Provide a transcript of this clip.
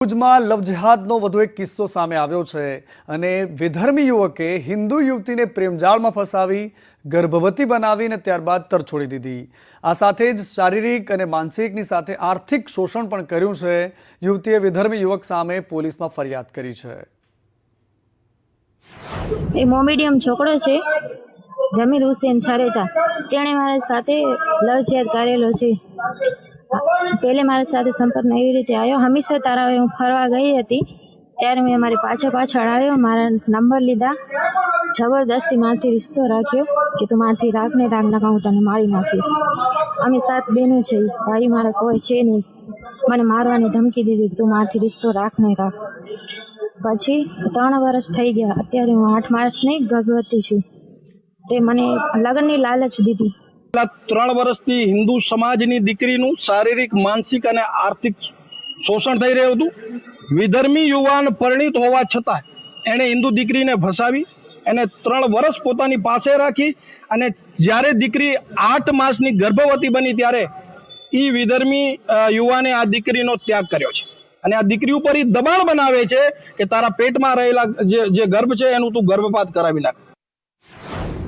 ભુજમાં લવ જેહાદનો વધુ એક કિસ્સો સામે આવ્યો છે અને વિધર્મી યુવકે હિન્દુ યુવતીને પ્રેમજાળમાં ફસાવી ગર્ભવતી બનાવીને ત્યારબાદ તરછોડી દીધી। આ સાથે જ શારીરિક અને માનસિકની સાથે આર્થિક શોષણ પણ કર્યું છે। યુવતીએ વિધર્મી યુવક સામે પોલીસમાં ફરિયાદ કરી છે। એ મોમેડિયમ છોકરો છે જમીર હુસૈન છરેજા, તેણે મારા સાથે લવ જેહાદ કરેલો છે। पहले मारे साथ संपर्क एवी रीते आयो। हमेशा तारा हूँ फरवा गई थी त्यारे मैं मारी पाछळ आयो, मारा नंबर लीधा, जबरदस्ती मारथी रिश्तो राख्यो कि तू मारथी राख ने राख नका हूँ तने मारी नाखीश। अमे 7 बहनों छे, भाई मारा कोई छे नहीं। मने मारवानी धमकी दीधी तू मारथी रिश्तो राख ने राख। पछी 3 वर्ष थई गया, अत्यारे हूँ 8 मासनी गर्भवती छुं। ते मने लग्ननी लालच दीधी। 3 વર્ષથી હિન્દુ સમાજની દીકરીનું શારીરિક, માનસિક અને આર્થિક શોષણ થઈ રહ્યું હતું। વિધર્મી યુવાન પરિણીત હોવા છતાં એણે હિન્દુ દીકરીને ફસાવી, એને 3 વર્ષ પોતાની પાસે રાખી અને જ્યારે દીકરી 8 માસની ગર્ભવતી બની ત્યારે એ વિધર્મી યુવાને આ દીકરીનો ત્યાગ કર્યો છે અને આ દીકરી ઉપર એ દબાણ બનાવે છે કે તારા પેટમાં રહેલા જે ગર્ભ છે એનું તું ગર્ભપાત કરાવી નાખ।